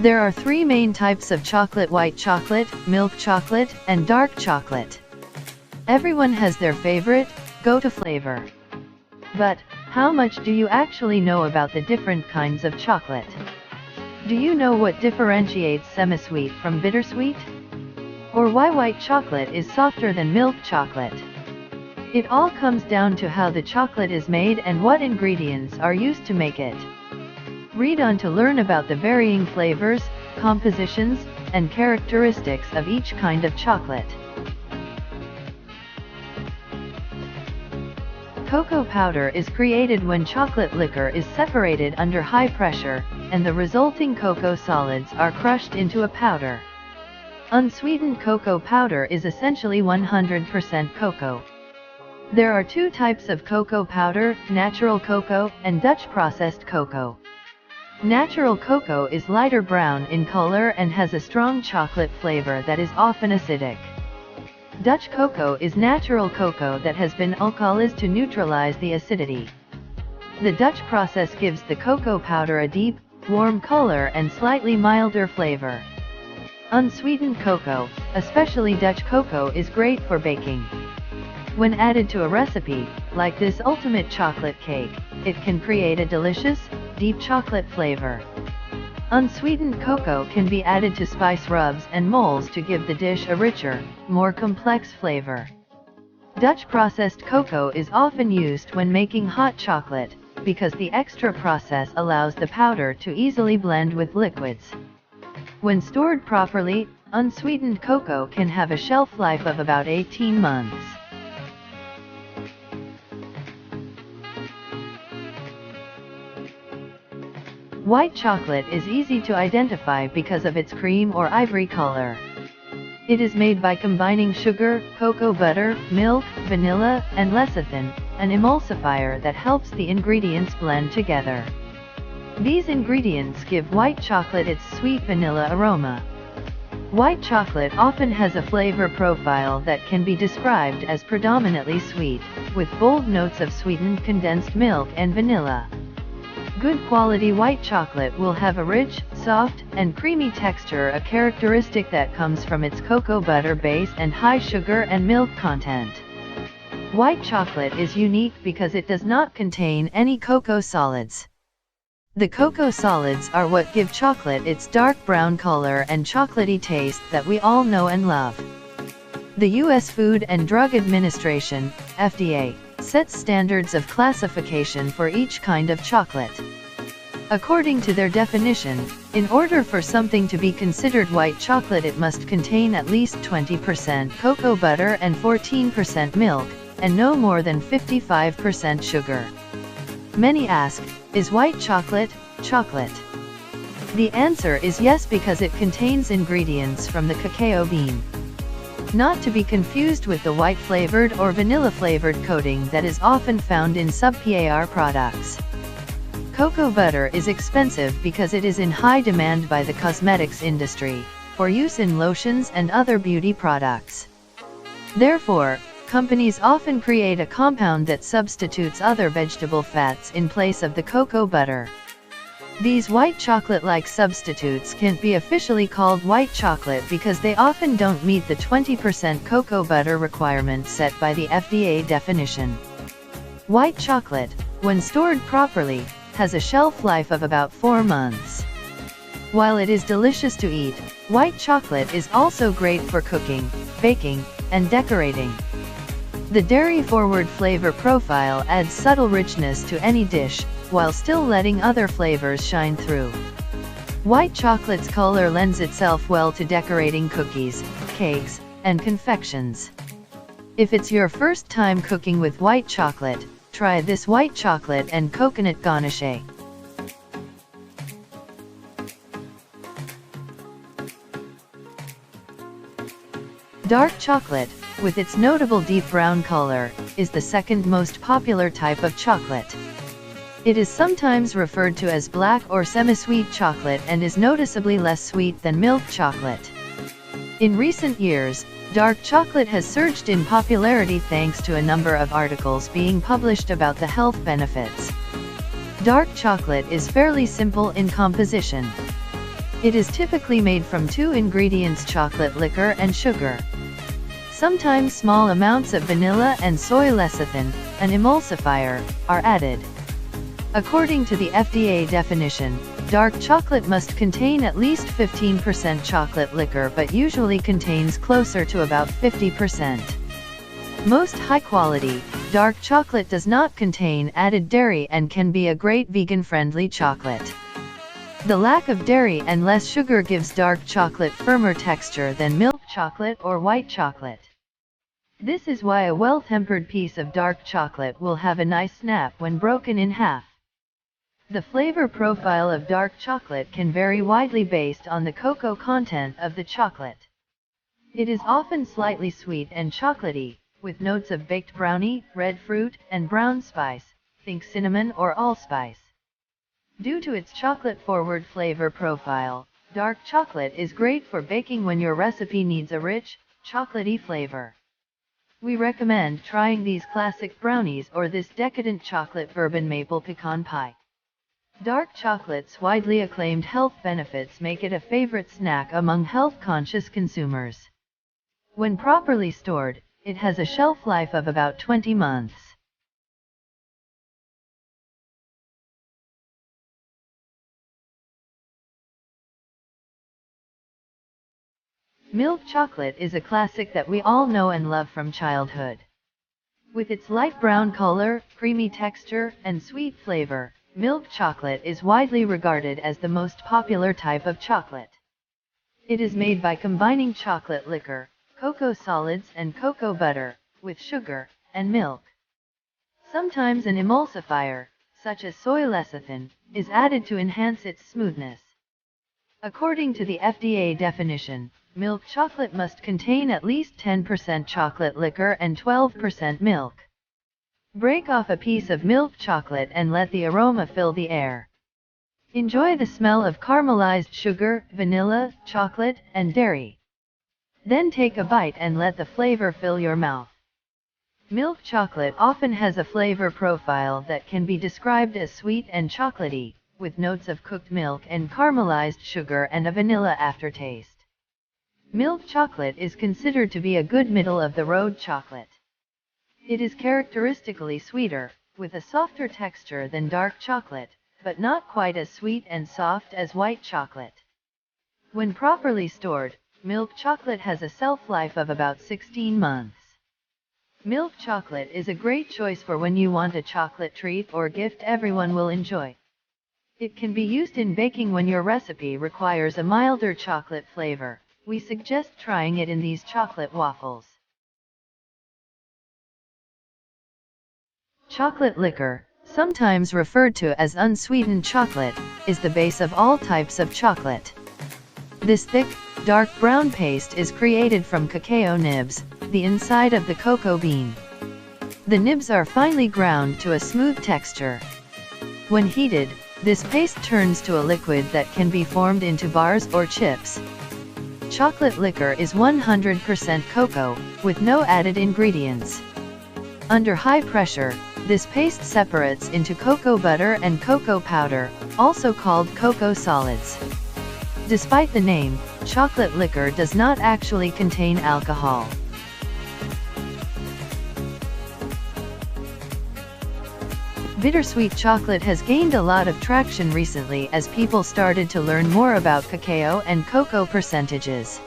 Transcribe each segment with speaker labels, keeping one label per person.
Speaker 1: There are three main types of chocolate: white chocolate, milk chocolate, and dark chocolate. Everyone has their favorite, go-to flavor. But, how much do you actually know about the different kinds of chocolate? Do you know what differentiates semi-sweet from bittersweet? Or why white chocolate is softer than milk chocolate? It all comes down to how the chocolate is made and what ingredients are used to make it. Read on to learn about the varying flavors, compositions, and characteristics of each kind of chocolate. Cocoa powder is created when chocolate liquor is separated under high pressure, and the resulting cocoa solids are crushed into a powder. Unsweetened cocoa powder is essentially 100% cocoa. There are two types of cocoa powder: natural cocoa and Dutch processed cocoa. Natural cocoa is lighter brown in color and has a strong chocolate flavor that is often acidic. Dutch cocoa is natural cocoa that has been alkalized to neutralize the acidity. The Dutch process gives the cocoa powder a deep, warm color and slightly milder flavor. Unsweetened cocoa, especially Dutch cocoa, is great for baking. When added to a recipe, like this ultimate chocolate cake, it can create a delicious, deep chocolate flavor. Unsweetened cocoa can be added to spice rubs and molds to give the dish a richer, more complex flavor. Dutch processed cocoa is often used when making hot chocolate, because the extra process allows the powder to easily blend with liquids. When stored properly, unsweetened cocoa can have a shelf life of about 18 months. White chocolate is easy to identify because of its cream or ivory color. It is made by combining sugar, cocoa butter, milk, vanilla, and lecithin, an emulsifier that helps the ingredients blend together. These ingredients give white chocolate its sweet vanilla aroma. White chocolate often has a flavor profile that can be described as predominantly sweet, with bold notes of sweetened condensed milk and vanilla. Good quality white chocolate will have a rich, soft, and creamy texture, a characteristic that comes from its cocoa butter base and high sugar and milk content. White chocolate is unique because it does not contain any cocoa solids. The cocoa solids are what give chocolate its dark brown color and chocolatey taste that we all know and love. The U.S. Food and Drug Administration, FDA, sets standards of classification for each kind of chocolate. According to their definition, in order for something to be considered white chocolate, it must contain at least 20% cocoa butter and 14% milk, and no more than 55% sugar. Many ask, is white chocolate chocolate? The answer is yes, because it contains ingredients from the cacao bean. Not to be confused with the white flavored or vanilla flavored coating that is often found in sub-PAR products. Cocoa butter is expensive because it is in high demand by the cosmetics industry, for use in lotions and other beauty products. Therefore, companies often create a compound that substitutes other vegetable fats in place of the cocoa butter. These white chocolate-like substitutes can't be officially called white chocolate because they often don't meet the 20% cocoa butter requirement set by the FDA definition. White chocolate, when stored properly, has a shelf life of about 4 months. While it is delicious to eat, white chocolate is also great for cooking, baking, and decorating. The dairy-forward flavor profile adds subtle richness to any dish, while still letting other flavors shine through. White chocolate's color lends itself well to decorating cookies, cakes, and confections. If it's your first time cooking with white chocolate, try this white chocolate and coconut ganache. Dark chocolate, with its notable deep brown color, is the second most popular type of chocolate. It is sometimes referred to as black or semi-sweet chocolate and is noticeably less sweet than milk chocolate. In recent years, dark chocolate has surged in popularity thanks to a number of articles being published about the health benefits. Dark chocolate is fairly simple in composition. It is typically made from two ingredients: chocolate liquor and sugar. Sometimes small amounts of vanilla and soy lecithin, an emulsifier, are added. According to the FDA definition, dark chocolate must contain at least 15% chocolate liquor, but usually contains closer to about 50%. Most high-quality, dark chocolate does not contain added dairy and can be a great vegan-friendly chocolate. The lack of dairy and less sugar gives dark chocolate firmer texture than milk chocolate or white chocolate. This is why a well-tempered piece of dark chocolate will have a nice snap when broken in half. The flavor profile of dark chocolate can vary widely based on the cocoa content of the chocolate. It is often slightly sweet and chocolatey, with notes of baked brownie, red fruit, and brown spice, think cinnamon or allspice. Due to its chocolate-forward flavor profile, dark chocolate is great for baking when your recipe needs a rich, chocolatey flavor. We recommend trying these classic brownies or this decadent chocolate bourbon maple pecan pie. Dark chocolate's widely acclaimed health benefits make it a favorite snack among health-conscious consumers. When properly stored, it has a shelf life of about 20 months. Milk chocolate is a classic that we all know and love from childhood. With its light brown color, creamy texture, and sweet flavor, milk chocolate is widely regarded as the most popular type of chocolate. It is made by combining chocolate liquor, cocoa solids and cocoa butter, with sugar and milk. Sometimes an emulsifier, such as soy lecithin, is added to enhance its smoothness. According to the FDA definition, milk chocolate must contain at least 10% chocolate liquor and 12% milk. Break off a piece of milk chocolate and let the aroma fill the air. Enjoy the smell of caramelized sugar, vanilla, chocolate, and dairy. Then take a bite and let the flavor fill your mouth. Milk chocolate often has a flavor profile that can be described as sweet and chocolatey, with notes of cooked milk and caramelized sugar and a vanilla aftertaste. Milk chocolate is considered to be a good middle-of-the-road chocolate. It is characteristically sweeter, with a softer texture than dark chocolate, but not quite as sweet and soft as white chocolate. When properly stored, milk chocolate has a shelf life of about 16 months. Milk chocolate is a great choice for when you want a chocolate treat or gift everyone will enjoy. It can be used in baking when your recipe requires a milder chocolate flavor. We suggest trying it in these chocolate waffles. Chocolate liquor, sometimes referred to as unsweetened chocolate, is the base of all types of chocolate. This thick, dark brown paste is created from cacao nibs, the inside of the cocoa bean. The nibs are finely ground to a smooth texture. When heated, this paste turns to a liquid that can be formed into bars or chips. Chocolate liquor is 100% cocoa, with no added ingredients. Under high pressure, this paste separates into cocoa butter and cocoa powder, also called cocoa solids. Despite the name, chocolate liquor does not actually contain alcohol. Bittersweet chocolate has gained a lot of traction recently as people started to learn more about cacao and cocoa percentages.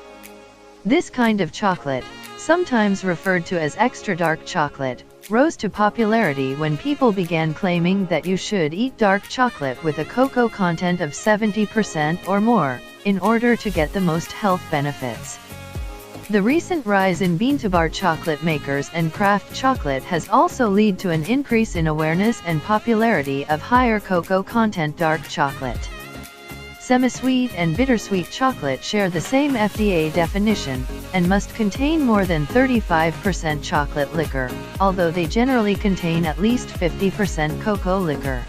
Speaker 1: This kind of chocolate, sometimes referred to as extra dark chocolate, rose to popularity when people began claiming that you should eat dark chocolate with a cocoa content of 70% or more, in order to get the most health benefits. The recent rise in bean-to-bar chocolate makers and craft chocolate has also led to an increase in awareness and popularity of higher cocoa content dark chocolate. Semi-sweet and bittersweet chocolate share the same FDA definition, and must contain more than 35% chocolate liquor, although they generally contain at least 50% cocoa liquor.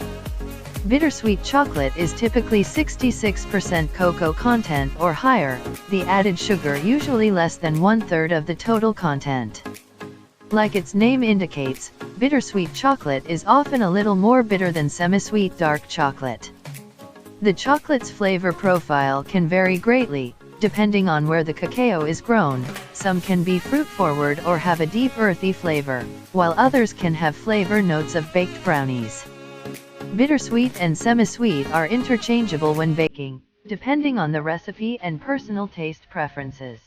Speaker 1: Bittersweet chocolate is typically 66% cocoa content or higher, the added sugar usually less than 1/3 of the total content. Like its name indicates, bittersweet chocolate is often a little more bitter than semi-sweet dark chocolate. The chocolate's flavor profile can vary greatly, depending on where the cacao is grown. Some can be fruit-forward or have a deep earthy flavor, while others can have flavor notes of baked brownies. Bittersweet and semi-sweet are interchangeable when baking, depending on the recipe and personal taste preferences.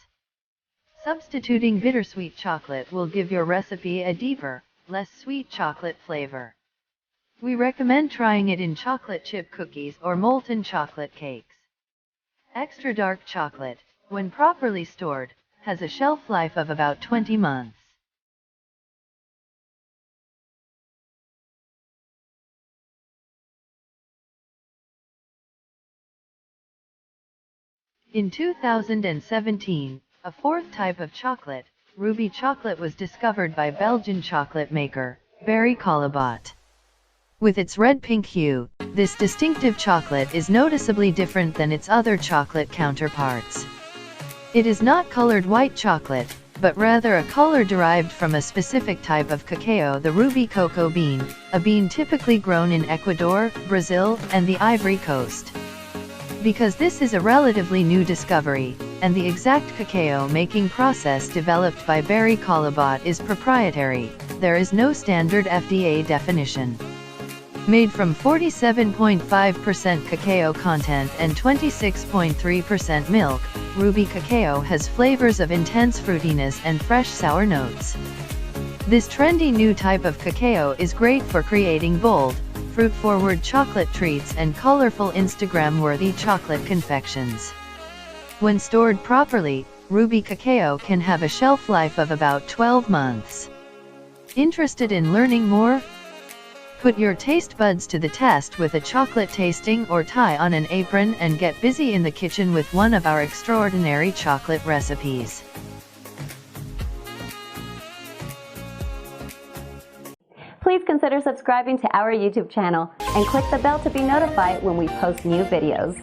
Speaker 1: Substituting bittersweet chocolate will give your recipe a deeper, less sweet chocolate flavor. We recommend trying it in chocolate chip cookies or molten chocolate cakes. Extra dark chocolate, when properly stored, has a shelf life of about 20 months. In 2017, a fourth type of chocolate, ruby chocolate, was discovered by Belgian chocolate maker, Barry Callebaut. With its red-pink hue, this distinctive chocolate is noticeably different than its other chocolate counterparts. It is not colored white chocolate, but rather a color derived from a specific type of cacao, the ruby cocoa bean, a bean typically grown in Ecuador, Brazil, and the Ivory Coast. Because this is a relatively new discovery, and the exact cacao making process developed by Barry Callebaut is proprietary, there is no standard FDA definition. Made from 47.5% cacao content and 26.3% milk, ruby cacao has flavors of intense fruitiness and fresh sour notes. This trendy new type of cacao is great for creating bold, fruit-forward chocolate treats and colorful Instagram-worthy chocolate confections. When stored properly, ruby cacao can have a shelf life of about 12 months. Interested in learning more? Put your taste buds to the test with a chocolate tasting or tie on an apron and get busy in the kitchen with one of our extraordinary chocolate recipes.
Speaker 2: Please consider subscribing to our YouTube channel and click the bell to be notified when we post new videos.